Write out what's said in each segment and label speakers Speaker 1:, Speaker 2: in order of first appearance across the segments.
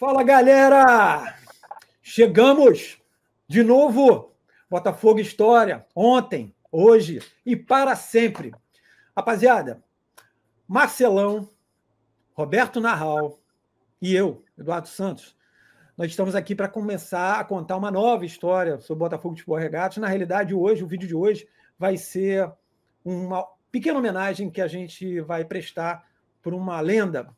Speaker 1: Fala, galera! Chegamos de novo. Botafogo História, ontem, hoje e para sempre. Rapaziada, Marcelão, Roberto Narral e eu, Eduardo Santos, nós estamos aqui para começar a contar uma nova história sobre Botafogo de Futebol Regatas. Na realidade, hoje, o vídeo de hoje vai ser uma pequena homenagem que a gente vai prestar por uma lenda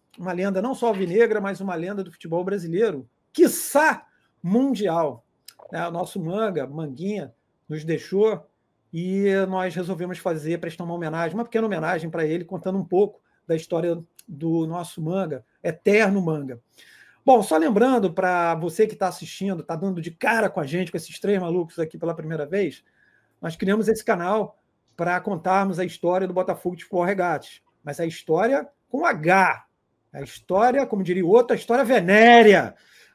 Speaker 1: não só alvinegra, mas uma lenda do futebol brasileiro, quiçá mundial. O nosso Manguinha, nos deixou e nós resolvemos prestar uma homenagem, uma pequena homenagem para ele, contando um pouco da história do nosso Manga, eterno Manga. Bom, só lembrando para você que está assistindo, está dando de cara com a gente, com esses três malucos aqui pela primeira vez, nós criamos esse canal para contarmos a história do Botafogo de Futebol Regatas, mas a história com H, a história, como diria o outro, a história venérea,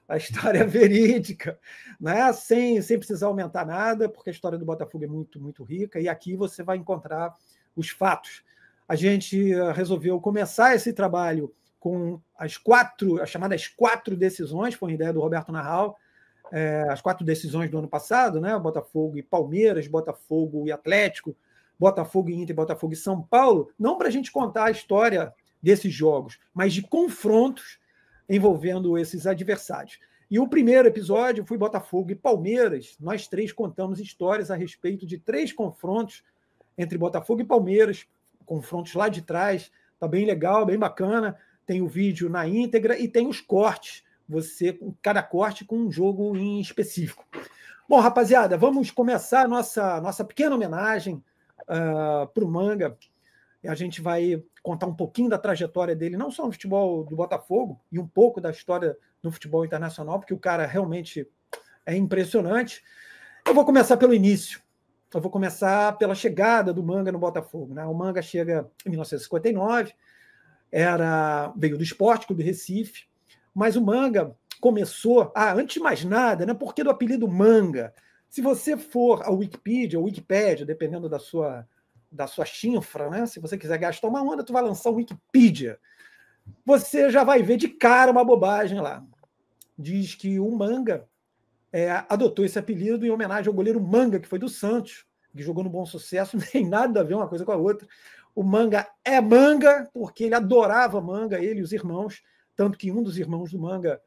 Speaker 1: a história verídica, né? sem precisar aumentar nada, porque a história do Botafogo é muito, muito rica, e aqui você vai encontrar os fatos. A gente resolveu começar esse trabalho com as chamadas quatro decisões, foi uma ideia do Roberto Narral, as quatro decisões do ano passado, né? Botafogo e Palmeiras, Botafogo e Atlético, Botafogo e Inter, Botafogo e São Paulo, não para a gente contar a história desses jogos, mas de confrontos envolvendo esses adversários. E o primeiro episódio foi Botafogo e Palmeiras. Nós três contamos histórias a respeito de três confrontos entre Botafogo e Palmeiras, confrontos lá de trás. Tá bem legal, bem bacana. Tem o vídeo na íntegra e tem os cortes. Cada corte com um jogo em específico. Bom, rapaziada, vamos começar a nossa pequena homenagem para o Manga. A gente vai contar um pouquinho da trajetória dele, não só no futebol do Botafogo, e um pouco da história do futebol internacional, porque o cara realmente é impressionante. Eu vou começar pelo início. Eu vou começar pela chegada do Manga no Botafogo, né? O Manga chega em 1959, veio do Sport Clube Recife, mas o Manga começou, antes de mais nada, né? Por que do apelido Manga? Se você for à Wikipédia, dependendo da sua chinfra, né? Se você quiser gastar uma onda, tu vai lançar um Wikipedia. Você já vai ver de cara uma bobagem lá. Diz que o Manga adotou esse apelido em homenagem ao goleiro Manga, que foi do Santos, que jogou no Bom Sucesso, não tem nada a ver uma coisa com a outra. O Manga é Manga porque ele adorava Manga, ele e os irmãos, tanto que um dos irmãos do Manga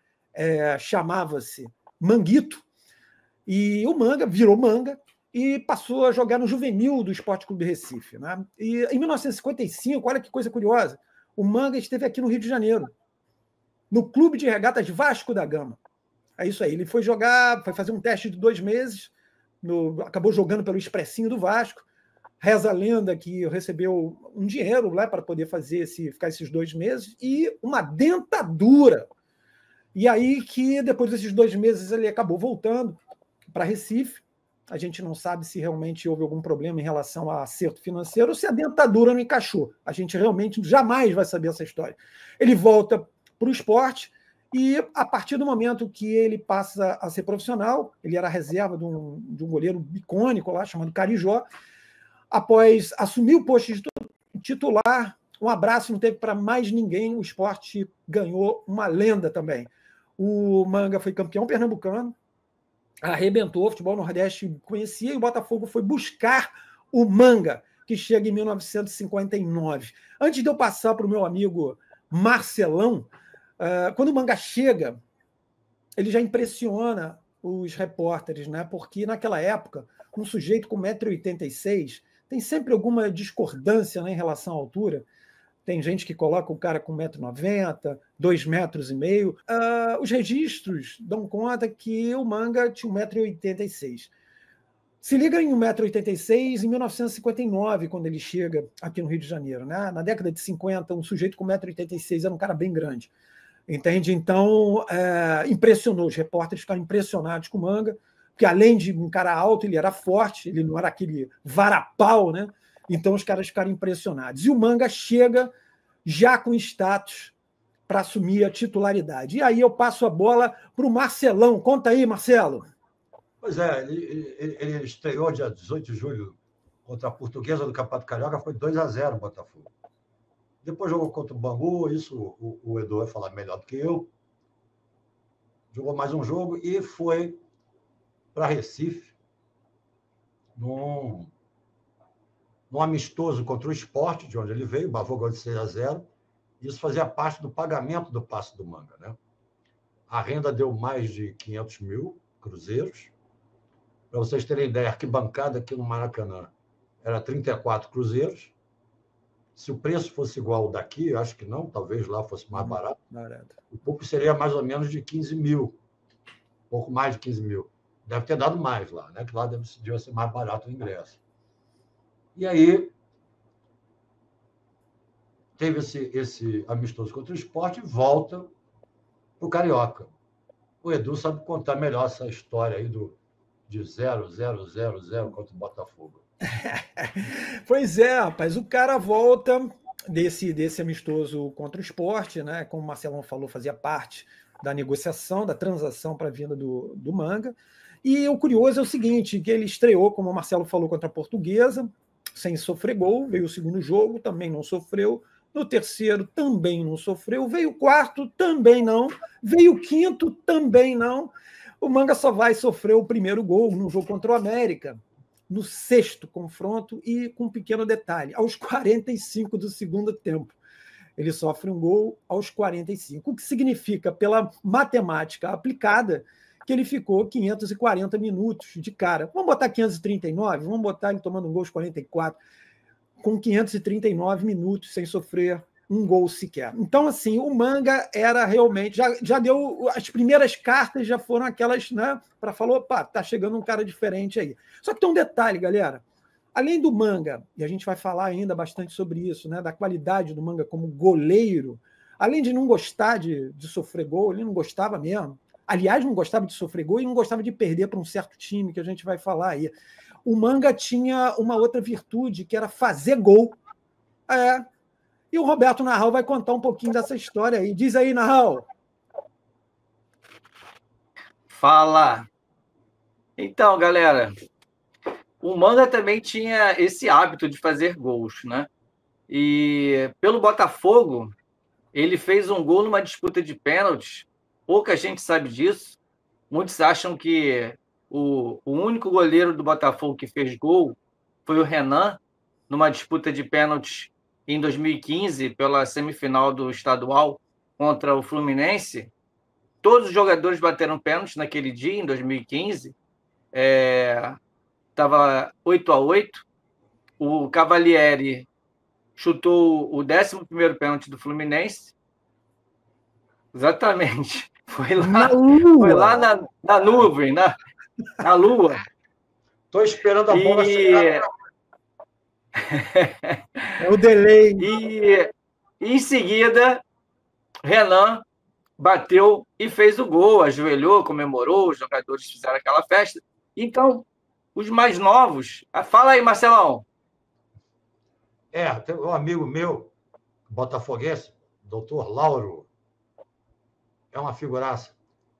Speaker 1: chamava-se Manguito, e o Manga virou Manga e passou a jogar no juvenil do Sport Clube Recife, né? E em 1955, olha que coisa curiosa, o Manga esteve aqui no Rio de Janeiro, no Clube de Regatas Vasco da Gama. É isso aí, ele foi fazer um teste de 2 meses, acabou jogando pelo Expressinho do Vasco. Reza a lenda que recebeu um dinheiro lá para poder ficar esses 2 meses e uma dentadura. E aí que depois desses 2 meses ele acabou voltando para Recife. A gente não sabe se realmente houve algum problema em relação a acerto financeiro ou se a dentadura não encaixou. A gente realmente jamais vai saber essa história. Ele volta para o esporte e, a partir do momento que ele passa a ser profissional, ele era reserva de um goleiro icônico lá, chamado Carijó. Após assumir o posto de titular, um abraço não teve para mais ninguém, o esporte ganhou uma lenda também. O Manga foi campeão pernambucano, arrebentou, o futebol nordeste conhecia, e o Botafogo foi buscar o Manga, que chega em 1959. Antes de eu passar para o meu amigo Marcelão, quando o Manga chega, ele já impressiona os repórteres, né? Porque naquela época, um sujeito com 1,86 m tem sempre alguma discordância, né, em relação à altura. Tem gente que coloca o cara com 1,90 m, 2,5 m. Os registros dão conta que o Manga tinha 1,86 m. Se liga em 1,86 m em 1959, quando ele chega aqui no Rio de Janeiro, né? Na década de 50, um sujeito com 1,86 m era um cara bem grande. Entende? Então, impressionou. Os repórteres ficaram impressionados com o Manga, porque além de um cara alto, ele era forte, ele não era aquele varapau, né? Então os caras ficaram impressionados. E o Manga chega já com status para assumir a titularidade. E aí eu passo a bola para o Marcelão. Conta aí, Marcelo.
Speaker 2: Pois é, ele estreou dia 18 de julho contra a Portuguesa do Campeonato Carioca, foi 2-0 o Botafogo. Depois jogou contra o Bangu, isso o Edu vai falar melhor do que eu. jogou mais um jogo e foi para Recife num amistoso contra o Sport, de onde ele veio, o Bavô ganhou de 6-0. Isso fazia parte do pagamento do passe do Manga, né? A renda deu mais de 500 mil cruzeiros. Para vocês terem ideia, a arquibancada aqui no Maracanã era 34 cruzeiros. Se o preço fosse igual ao daqui, eu acho que não, talvez lá fosse mais barato. O público seria mais ou menos de 15 mil, pouco mais de 15 mil. Deve ter dado mais lá, né? Que lá devia ser mais barato o ingresso. E aí, teve esse amistoso contra o Sport e volta para o Carioca. O Edu sabe contar melhor essa história aí de 0-0-0-0 contra o Botafogo.
Speaker 1: Pois é, rapaz, o cara volta desse amistoso contra o Sport, né? Como o Marcelão falou, fazia parte da negociação, da transação para a vinda do Manga. E o curioso é o seguinte, que ele estreou, como o Marcelo falou, contra a Portuguesa, sem sofrer gol, veio o segundo jogo, também não sofreu, no terceiro também não sofreu, veio o quarto, também não, veio o quinto, também não. O Manga só vai sofrer o primeiro gol no jogo contra o América, no sexto confronto, e com um pequeno detalhe, aos 45 do segundo tempo. Ele sofre um gol aos 45, o que significa, pela matemática aplicada, que ele ficou 540 minutos de cara. Vamos botar 539? Vamos botar ele tomando um gol aos 44, com 539 minutos sem sofrer um gol sequer. Então, assim, o Manga era realmente... Já deu... As primeiras cartas já foram aquelas, né? Para falar, opa, tá chegando um cara diferente aí. Só que tem um detalhe, galera. Além do Manga, e a gente vai falar ainda bastante sobre isso, né? Da qualidade do Manga como goleiro, além de não gostar de sofrer gol, ele não gostava mesmo. Aliás, não gostava de sofrer gol e não gostava de perder para um certo time, que a gente vai falar aí. O Manga tinha uma outra virtude, que era fazer gol. E o Roberto Narral vai contar um pouquinho dessa história aí. Diz aí, Narral.
Speaker 3: Fala. Então, galera, o Manga também tinha esse hábito de fazer gols, né? E pelo Botafogo, ele fez um gol numa disputa de pênaltis. Pouca gente sabe disso. Muitos acham que o único goleiro do Botafogo que fez gol foi o Renan, numa disputa de pênaltis em 2015, pela semifinal do estadual contra o Fluminense. Todos os jogadores bateram pênalti naquele dia, em 2015. Estava 8-8. O Cavalieri chutou o 11º pênalti do Fluminense. Exatamente. Foi lá na nuvem, na lua.
Speaker 2: Estou esperando a bola chegar.
Speaker 1: É o delay.
Speaker 3: E em seguida, Renan bateu e fez o gol, ajoelhou, comemorou, os jogadores fizeram aquela festa. Então, os mais novos... Fala aí, Marcelão.
Speaker 2: Tem um amigo meu, botafoguense, doutor Lauro, é uma figuraça.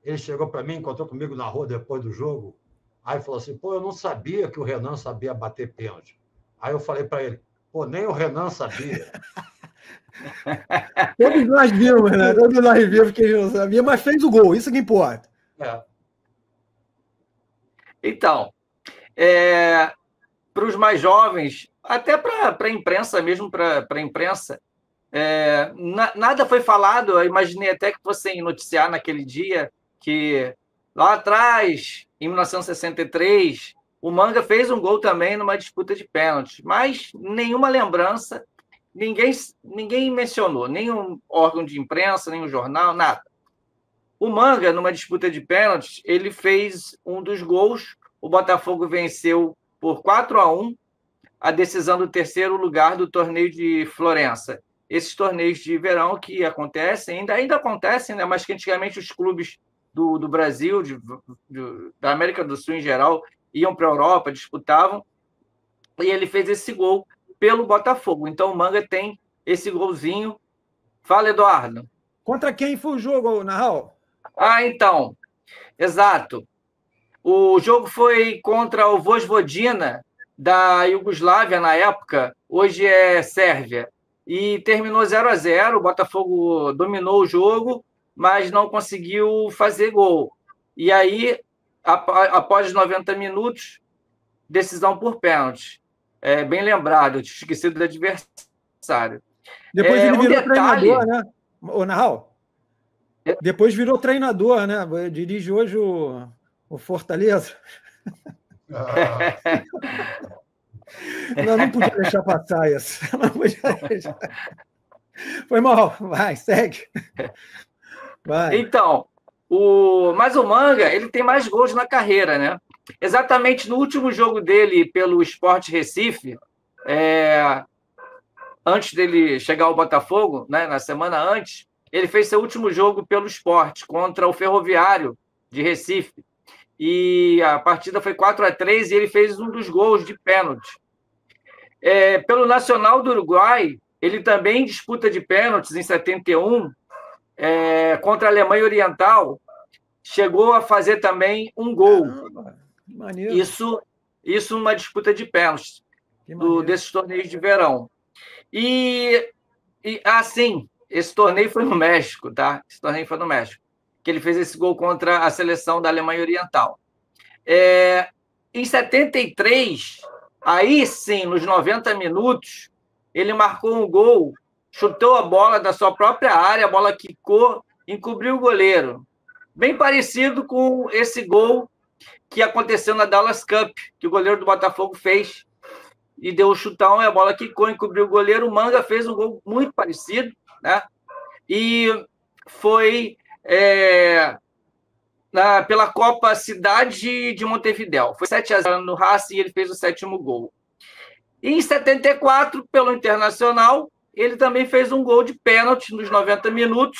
Speaker 2: Ele chegou para mim, encontrou comigo na rua depois do jogo, aí falou assim, pô, eu não sabia que o Renan sabia bater pênalti. Aí eu falei para ele, pô, nem o Renan sabia.
Speaker 1: Todos nós vimos, né? Todos nós vimos que ele não sabia, mas fez o gol, isso que importa.
Speaker 3: Então, para os mais jovens, até para a imprensa mesmo, para a imprensa, nada foi falado. Eu imaginei até que fossem noticiar naquele dia que lá atrás, em 1963, o Manga fez um gol também numa disputa de pênalti, mas nenhuma lembrança, ninguém mencionou, nenhum órgão de imprensa, nenhum jornal, nada. O Manga, numa disputa de pênaltis, ele fez um dos gols, o Botafogo venceu por 4-1 a decisão do terceiro lugar do torneio de Florença. Esses torneios de verão que acontecem, ainda acontecem, né? Mas que antigamente os clubes do Brasil, da América do Sul em geral, iam para a Europa, disputavam, e ele fez esse gol pelo Botafogo. Então o Manga tem esse golzinho. Fala, Eduardo.
Speaker 1: Contra quem foi o jogo, Narral?
Speaker 3: Então, exato. O jogo foi contra o Vojvodina, da Iugoslávia na época, hoje é Sérvia, e terminou 0-0, o Botafogo dominou o jogo, mas não conseguiu fazer gol. E aí, após 90 minutos, decisão por pênalti. Bem lembrado, eu tinha esquecido do adversário.
Speaker 1: Depois ele virou treinador, né? O Nahal? Depois virou treinador, né? Dirige hoje o Fortaleza. Não podia deixar passar isso. Não podia deixar. Foi mal. Vai, segue. Vai.
Speaker 3: Então, mas o Manga, ele tem mais gols na carreira, né? Exatamente no último jogo dele pelo Sport Recife, antes dele chegar ao Botafogo, né, na semana antes, ele fez seu último jogo pelo Sport contra o Ferroviário de Recife. E a partida foi 4-3 e ele fez um dos gols de pênalti. Pelo Nacional do Uruguai, ele também disputa de pênaltis em 71, contra a Alemanha Oriental, chegou a fazer também um gol.
Speaker 1: Maneiro.
Speaker 3: Isso numa disputa de pênaltis desses torneios de verão. E assim, esse torneio foi no México, tá? Esse torneio foi no México, que ele fez esse gol contra a seleção da Alemanha Oriental. Em 73, aí sim, nos 90 minutos, ele marcou um gol, chutou a bola da sua própria área, a bola quicou, encobriu o goleiro. Bem parecido com esse gol que aconteceu na Dallas Cup, que o goleiro do Botafogo fez, e deu o chutão, e a bola quicou, encobriu o goleiro. O Manga fez um gol muito parecido, né? E foi pela Copa Cidade de Montevidéu. Foi 7-0 no Racing e ele fez o 7º gol. E em 74, pelo Internacional, ele também fez um gol de pênalti nos 90 minutos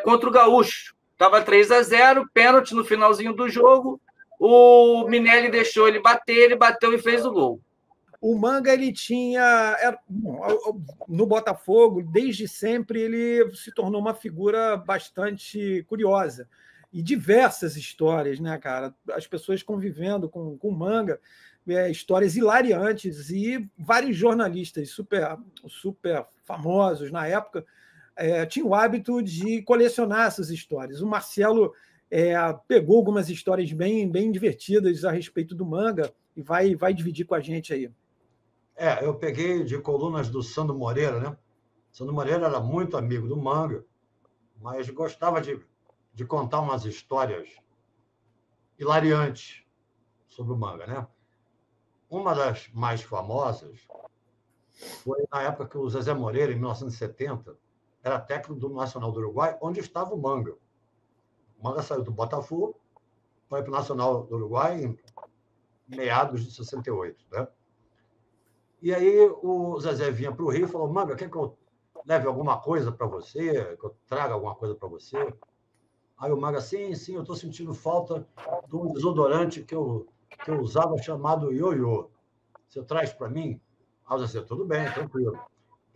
Speaker 3: contra o Gaúcho. Estava 3-0, pênalti no finalzinho do jogo. O Minelli deixou ele bater, ele bateu e fez o gol.
Speaker 1: O Manga, ele tinha... no Botafogo, desde sempre, ele se tornou uma figura bastante curiosa. E diversas histórias, né, cara? As pessoas convivendo com o Manga, histórias hilariantes, e vários jornalistas super famosos na época tinham o hábito de colecionar essas histórias. O Marcelo pegou algumas histórias bem divertidas a respeito do Manga e vai dividir com a gente aí.
Speaker 2: Eu peguei de colunas do Sandro Moreira, né? Sandro Moreira era muito amigo do Manga, mas gostava de contar umas histórias hilariantes sobre o Manga, né? Uma das mais famosas foi na época que o Zezé Moreira, em 1970, era técnico do Nacional do Uruguai, onde estava o Manga. O Manga saiu do Botafogo, foi para o Nacional do Uruguai em meados de 68, né? E aí o Zezé vinha para o Rio e falou: Manga, quer que eu leve alguma coisa para você? Que eu traga alguma coisa para você? Aí o Manga: sim, eu estou sentindo falta de um desodorante que eu usava chamado ioiô. Você traz para mim? Aí o Zezé: tudo bem, tranquilo.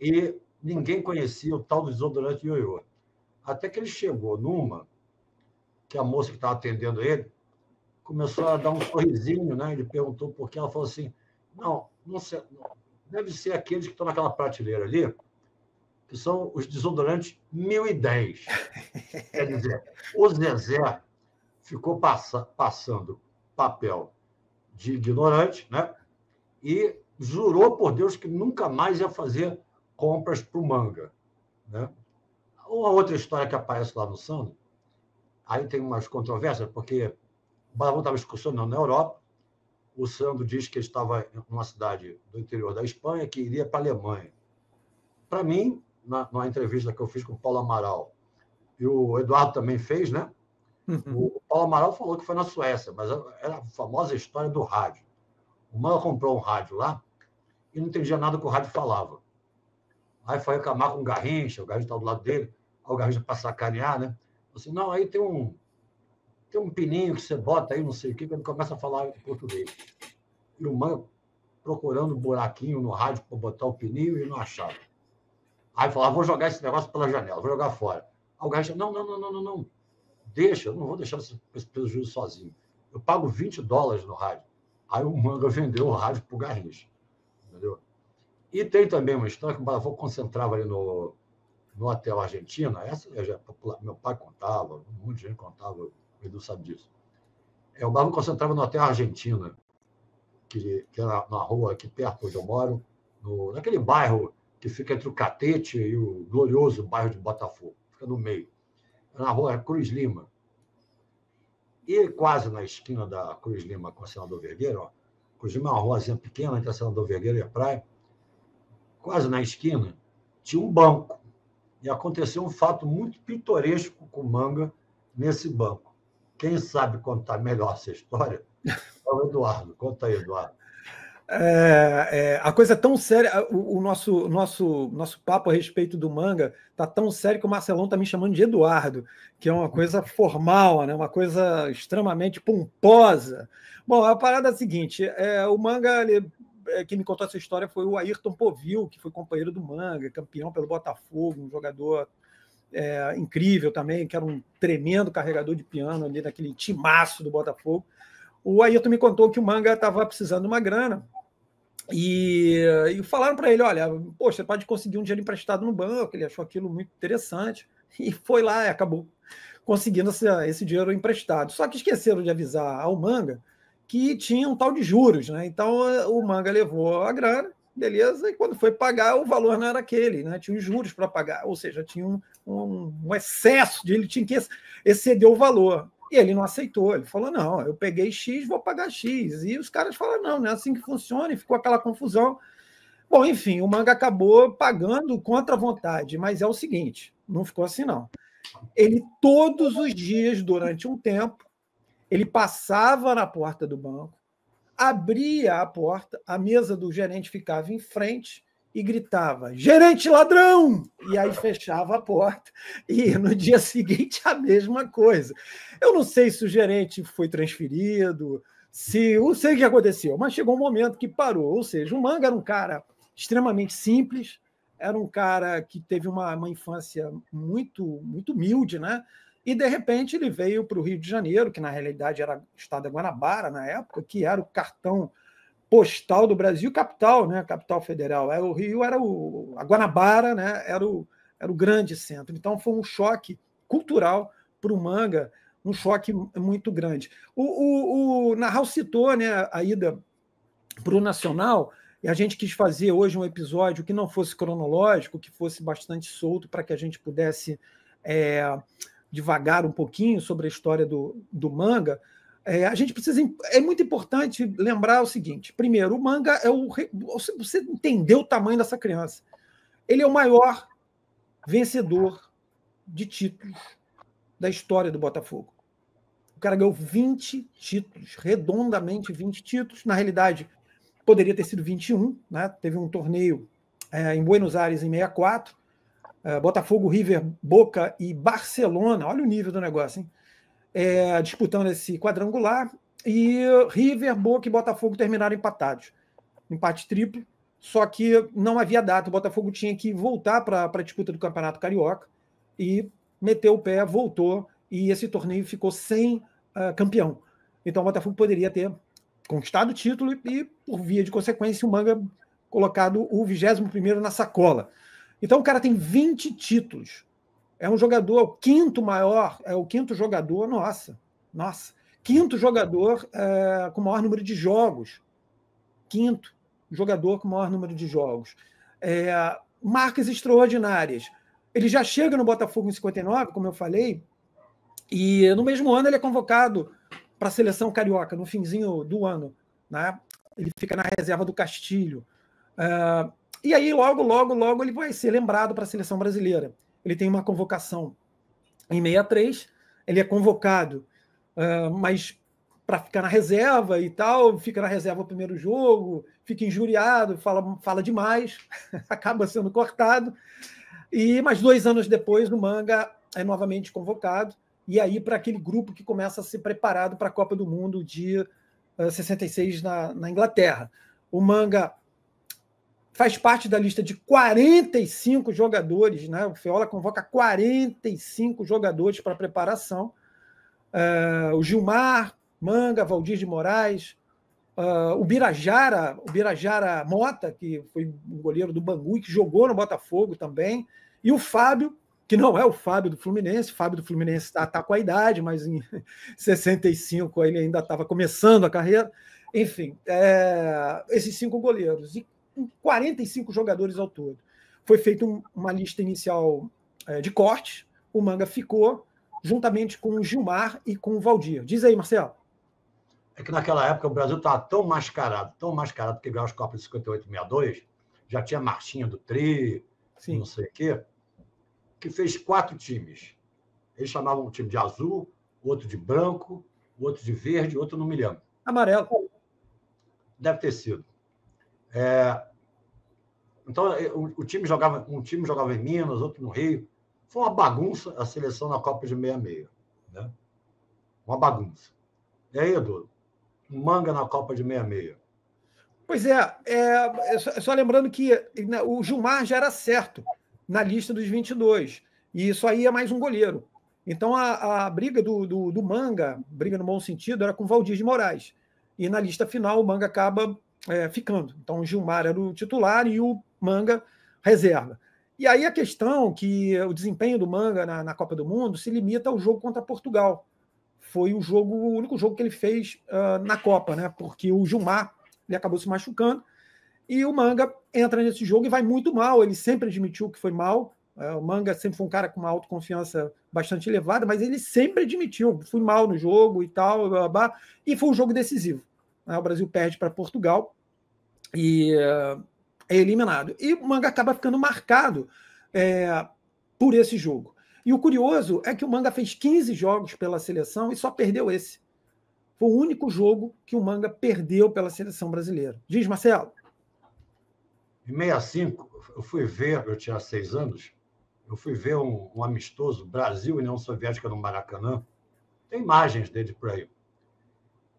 Speaker 2: E ninguém conhecia o tal do desodorante ioiô. Até que ele chegou numa que a moça que estava atendendo ele começou a dar um sorrisinho, né? Ele perguntou por quê. Ela falou assim: não sei, deve ser aqueles que estão naquela prateleira ali, que são os desodorantes 1010. Quer dizer, o Zezé ficou passando papel de ignorante, né? E jurou por Deus que nunca mais ia fazer compras para o Manga, né? Uma outra história que aparece lá no Sandro, aí tem umas controvérsias, porque o Botafogo estava excursionando na Europa. O Sandro diz que ele estava em uma cidade do interior da Espanha, que iria para a Alemanha. Para mim, numa entrevista que eu fiz com o Paulo Amaral, e o Eduardo também fez, né? O Paulo Amaral falou que foi na Suécia, mas era a famosa história do rádio. O Manga comprou um rádio lá e não entendia nada que o rádio falava. Aí foi reclamar com o Garrincha, o Garrincha estava do lado dele, aí o Garrincha para sacanear, né? Assim, não, aí tem um pininho que você bota aí, não sei o quê, quando começa a falar em português. E o Manga procurando um buraquinho no rádio para botar o pininho e não achava. Aí falava: vou jogar esse negócio pela janela, vou jogar fora. Aí o Garrincha: não. Deixa, eu não vou deixar esse prejuízo sozinho. Eu pago $20 no rádio. Aí o Manga vendeu o rádio para o Garrincha. Entendeu? E tem também uma história que o Botafogo concentrava ali no no Hotel Argentina, essa já é popular, meu pai contava, muita gente contava, o Edu sabe disso. O bar concentrava no Hotel Argentina, que era na rua aqui perto onde eu moro, naquele bairro que fica entre o Catete e o glorioso bairro de Botafogo, fica no meio. Era na rua Cruz Lima. E quase na esquina da Cruz Lima com a Senador Vergueiro, ó, Cruz Lima é uma ruazinha pequena entre a Senador Vergueiro e a praia, quase na esquina, tinha um banco. E aconteceu um fato muito pitoresco com o Manga nesse banco. Quem sabe contar melhor essa história é o Eduardo. Conta aí, Eduardo.
Speaker 1: A coisa é tão séria, o nosso papo a respeito do Manga está tão sério que o Marcelão está me chamando de Eduardo, que é uma coisa formal, né? Uma coisa extremamente pomposa. Bom, a parada é a seguinte: o Manga, quem me contou essa história foi o Ayrton Povil, que foi companheiro do Manga, campeão pelo Botafogo, um jogador incrível também, que era um tremendo carregador de piano ali naquele timaço do Botafogo. O Ayrton me contou que o Manga estava precisando de uma grana e falaram para ele, olha, poxa, você pode conseguir um dinheiro emprestado no banco. Ele achou aquilo muito interessante e foi lá e acabou conseguindo esse dinheiro emprestado. Só que esqueceram de avisar ao Manga que tinha um tal de juros, né? Então o Manga levou a grana, beleza, e quando foi pagar, o valor não era aquele, né? Tinha os juros para pagar, ou seja, tinha um excesso ele tinha que exceder o valor. E ele não aceitou, ele falou, não, eu peguei X, vou pagar X. E os caras falaram, não é assim que funciona, e ficou aquela confusão. Bom, enfim, o Manga acabou pagando contra a vontade, mas é o seguinte, não ficou assim, não. Ele, todos os dias, durante um tempo, ele passava na porta do banco, abria a porta, a mesa do gerente ficava em frente e gritava, gerente ladrão! E aí fechava a porta. E no dia seguinte a mesma coisa. Eu não sei se o gerente foi transferido, não sei o que aconteceu, mas chegou um momento que parou. Ou seja, o Manga era um cara extremamente simples, era um cara que teve uma infância muito, muito humilde, né? E, de repente, ele veio para o Rio de Janeiro, que na realidade era o estado da Guanabara na época, que era o cartão postal do Brasil, capital, né? Capital federal. O Rio era a Guanabara, né? Era o grande centro. Então foi um choque cultural para o Manga, um choque muito grande. O Narral citou, né, a ida para o Nacional, e a gente quis fazer hoje um episódio que não fosse cronológico, que fosse bastante solto, para que a gente pudesse devagar um pouquinho sobre a história do Manga. A gente precisa. É muito importante lembrar o seguinte: primeiro, o Manga você entendeu o tamanho dessa criança. Ele é o maior vencedor de títulos da história do Botafogo. O cara ganhou 20 títulos, redondamente 20 títulos. Na realidade, poderia ter sido 21, né? Teve um torneio em Buenos Aires em 64. Botafogo, River, Boca e Barcelona. Olha o nível do negócio, hein? Disputando esse quadrangular, e River, Boca e Botafogo terminaram empatados. Empate triplo, só que não havia data. O Botafogo tinha que voltar para a disputa do Campeonato Carioca e meteu o pé, voltou, e esse torneio ficou sem campeão. Então o Botafogo poderia ter conquistado o título e, por via de consequência, o Manga colocado o 21º na sacola. Então o cara tem 20 títulos. É um jogador, o quinto maior, o quinto jogador, quinto jogador com o maior número de jogos. Quinto jogador com o maior número de jogos. Marcas extraordinárias. Ele já chega no Botafogo em 59, como eu falei, e no mesmo ano ele é convocado para a seleção carioca, no finzinho do ano, né? Ele fica na reserva do Castilho. E aí, logo, ele vai ser lembrado para a seleção brasileira. Ele tem uma convocação em 63, ele é convocado, mas para ficar na reserva e tal, fica na reserva o primeiro jogo, fica injuriado, fala demais, acaba sendo cortado. Mas 2 anos depois, o Manga é novamente convocado, e aí para aquele grupo que começa a ser preparado para a Copa do Mundo de 66 na Inglaterra. O Manga faz parte da lista de 45 jogadores, né? O Feola convoca 45 jogadores para a preparação. O Gilmar, Manga, Valdir de Moraes, o Birajara Mota, que foi um goleiro do Bangu e que jogou no Botafogo também, E o Fábio, que não é o Fábio do Fluminense, o Fábio do Fluminense está com a idade, mas em 65 ele ainda estava começando a carreira. Enfim, esses 5 goleiros e 45 jogadores ao todo. Foi feita uma lista inicial de cortes, o Manga ficou juntamente com o Gilmar e com o Valdir. Diz aí, Marcelo.
Speaker 2: É que naquela época o Brasil estava tão mascarado, que ganhou as Copas de 58 e 62, já tinha Marchinha do Tri, não sei o quê, que fez 4 times. Eles chamavam um time de azul, outro de branco, outro de verde, outro não me lembro.
Speaker 1: Amarelo.
Speaker 2: Deve ter sido. Então, um time jogava em Minas, outro no Rio. Foi uma bagunça a seleção na Copa de 66. Né? Uma bagunça. E aí, Edu? Manga na Copa de 66.
Speaker 1: Pois só lembrando que o Gilmar já era certo na lista dos 22. E só ia mais um goleiro. Então, a briga do Manga, briga no bom sentido, era com o Valdir de Moraes. E na lista final, o Manga acaba ficando. Então, o Gilmar era o titular e o Manga reserva. E aí a questão que o desempenho do Manga na Copa do Mundo se limita ao jogo contra Portugal. Foi o único jogo que ele fez na Copa, né? Porque o Gilmar ele acabou se machucando e o Manga entra nesse jogo e vai muito mal. Ele sempre admitiu que foi mal. O Manga sempre foi um cara com uma autoconfiança bastante elevada, mas ele sempre admitiu, fui mal no jogo e tal, blá, blá, blá. E foi um jogo decisivo. O Brasil perde para Portugal e é eliminado. E o Manga acaba ficando marcado por esse jogo. E o curioso é que o Manga fez 15 jogos pela seleção e só perdeu esse. Foi o único jogo que o Manga perdeu pela seleção brasileira. Diz, Marcelo.
Speaker 2: Em 65, eu fui ver, eu tinha 6 anos, eu fui ver um amistoso Brasil e União Soviética no Maracanã. Tem imagens dele por aí. O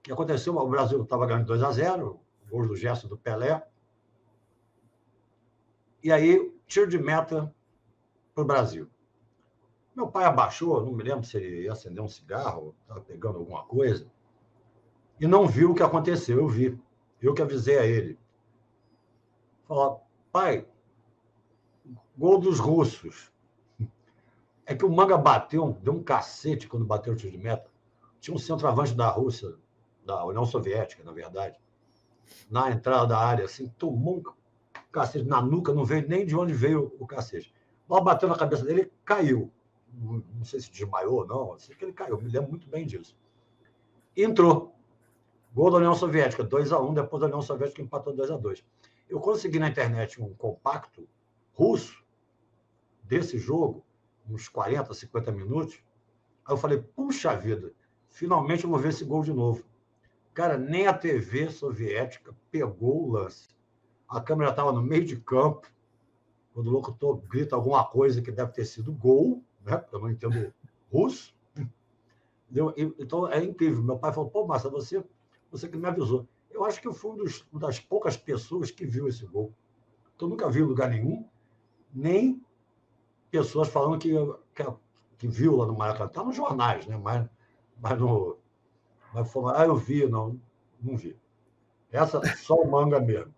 Speaker 2: que aconteceu? O Brasil estava ganhando 2-0, gols do Gerson, do Pelé. E aí, tiro de meta para o Brasil. Meu pai abaixou, não me lembro se ele ia acender um cigarro, estava pegando alguma coisa, e não viu o que aconteceu. Eu vi. Eu que avisei a ele. Falou, pai, gol dos russos. É que o Manga bateu, deu um cacete quando bateu o tiro de meta. Tinha um centroavante da Rússia, da União Soviética, na verdade, na entrada da área, assim, tomou um cacete na nuca, não veio nem de onde veio o cacete. A bola bateu na cabeça dele e caiu. Não sei se desmaiou ou não, sei que ele caiu, me lembro muito bem disso. E entrou. Gol da União Soviética, 2-1, depois da União Soviética empatou 2-2. Eu consegui na internet um compacto russo desse jogo, uns 40, 50 minutos. Aí eu falei, puxa vida, finalmente eu vou ver esse gol de novo. Cara, nem a TV soviética pegou o lance. A câmera estava no meio de campo, quando o locutor grita alguma coisa que deve ter sido gol, né? Porque eu não entendo russo. Então, é incrível. Meu pai falou, pô, Márcia, você que me avisou. Eu acho que eu fui uma das poucas pessoas que viu esse gol. Eu nunca vi em lugar nenhum, nem pessoas falando que viu lá no Maracanã. Está nos jornais, né? Mas eu vi, não vi. Essa só o Manga mesmo.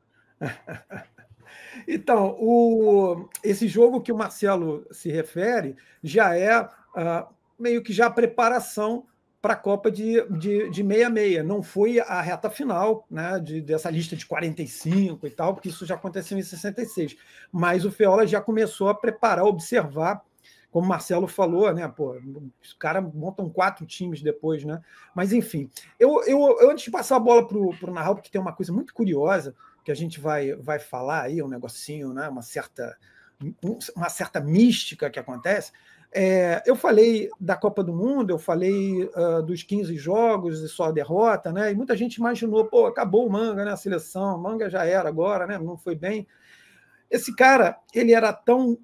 Speaker 1: Então, esse jogo que o Marcelo se refere já é meio que já a preparação para a Copa de 66. Não foi a reta final, né, dessa lista de 45 e tal, porque isso já aconteceu em 66. Mas o Feola já começou a preparar, observar, como o Marcelo falou, né? Pô, os caras montam 4 times depois, né? Mas, enfim, eu antes de passar a bola para o Narral, porque tem uma coisa muito curiosa que a gente vai falar aí, um negocinho, né? Uma certa mística que acontece. Eu falei da Copa do Mundo, eu falei dos 15 jogos e só a derrota, né? E muita gente imaginou, pô, acabou o Manga, né? A seleção, o Manga já era agora, né? Não foi bem. Esse cara, ele era tão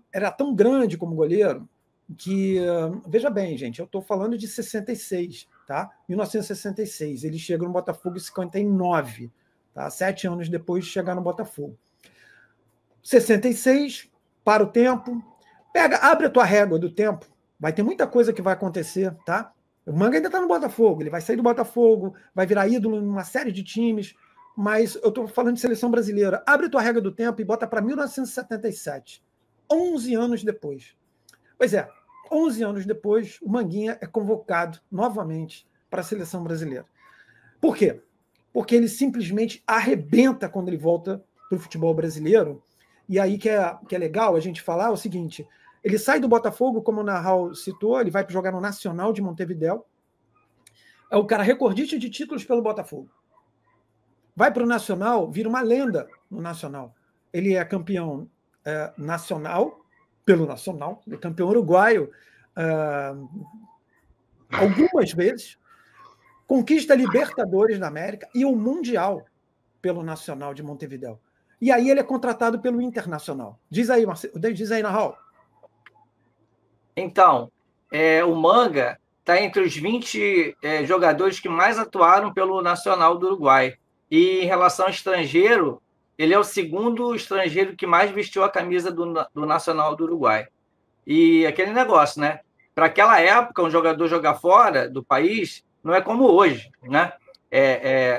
Speaker 1: grande como goleiro que, veja bem, gente, eu estou falando de 66, tá? 1966. Ele chega no Botafogo em 59, tá? 7 anos depois de chegar no Botafogo. 66, para o tempo. Abre a tua régua do tempo. Vai ter muita coisa que vai acontecer, tá? O Manga ainda está no Botafogo, ele vai sair do Botafogo, vai virar ídolo em uma série de times, mas eu estou falando de seleção brasileira. Abre a tua régua do tempo e bota para 1977. 11 anos depois. Pois é, 11 anos depois, o Manguinha é convocado novamente para a seleção brasileira. Por quê? Porque ele simplesmente arrebenta quando ele volta para o futebol brasileiro. E aí que é legal a gente falar o seguinte, ele sai do Botafogo, como o Narral citou, ele vai jogar no Nacional de Montevidéu. É o cara recordista de títulos pelo Botafogo. Vai para o Nacional, vira uma lenda no Nacional. Ele é campeão nacional, pelo Nacional, ele é campeão uruguaio algumas vezes, conquista Libertadores da América e o Mundial pelo Nacional de Montevidéu. E aí ele é contratado pelo Internacional. Diz aí, Narral.
Speaker 3: Então, o Manga está entre os 20 jogadores que mais atuaram pelo Nacional do Uruguai. E em relação ao estrangeiro, ele é o segundo estrangeiro que mais vestiu a camisa do Nacional do Uruguai. E aquele negócio, né? Para aquela época, um jogador jogar fora do país não é como hoje, né?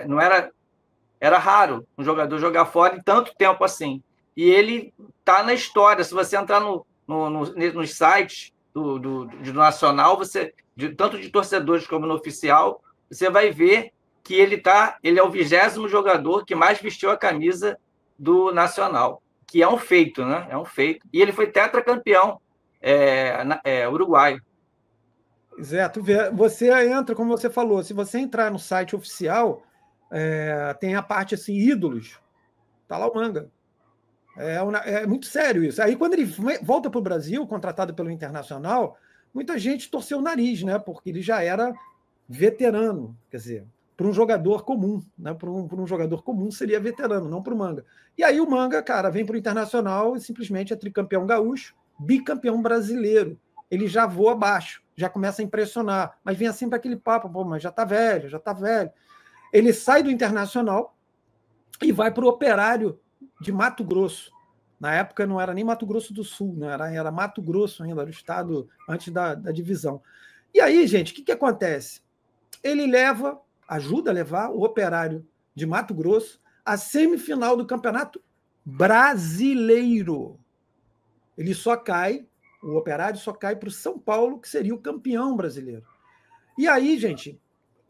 Speaker 3: Não era raro um jogador jogar fora em tanto tempo assim. E ele está na história. Se você entrar nos sites do Nacional, tanto de torcedores como no oficial, você vai ver que ele é o 20º jogador que mais vestiu a camisa do Nacional, que é um feito, né? É um feito. E ele foi tetracampeão uruguaio.
Speaker 1: Zé, você entra, como você falou, se você entrar no site oficial, tem a parte assim, ídolos, tá lá o Manga. É muito sério isso. Aí quando ele volta para o Brasil, contratado pelo Internacional, muita gente torceu o nariz, né? Porque ele já era veterano, quer dizer, para um jogador comum, né? Para um jogador comum seria veterano, não para o Manga. E aí o Manga, cara, vem para o Internacional e simplesmente é tricampeão gaúcho, bicampeão brasileiro. Ele já voa abaixo, já começa a impressionar, mas vem sempre aquele papo, pô, mas já tá velho, já tá velho. Ele sai do Internacional e vai para o Operário de Mato Grosso. Na época não era nem Mato Grosso do Sul, né? Era Mato Grosso ainda, era o estado antes da divisão. E aí, gente, o que acontece? Ele ajuda a levar o Operário de Mato Grosso à semifinal do Campeonato Brasileiro. O Operário só cai para o São Paulo, que seria o campeão brasileiro. E aí, gente,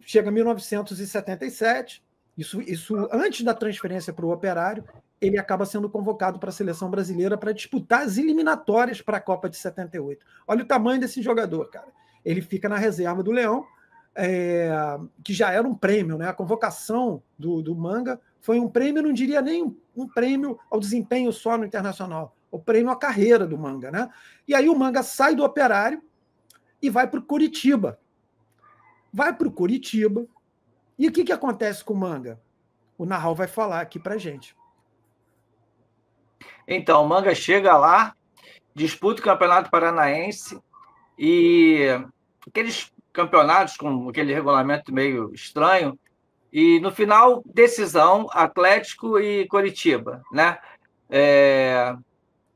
Speaker 1: chega 1977, isso antes da transferência para o Operário, ele acaba sendo convocado para a seleção brasileira para disputar as eliminatórias para a Copa de 78. Olha o tamanho desse jogador, cara. Ele fica na reserva do Leão, que já era um prêmio, né? A convocação do Manga foi um prêmio, não diria nem um prêmio ao desempenho só no Internacional, o prêmio à carreira do Manga, né? E aí o Manga sai do Operário e vai para o Curitiba. E o que acontece com o Manga? O Narral vai falar aqui para gente.
Speaker 3: Então, o Manga chega lá, disputa o Campeonato Paranaense e aqueles campeonatos com aquele regulamento meio estranho, e no final, decisão, Atlético e Coritiba, né?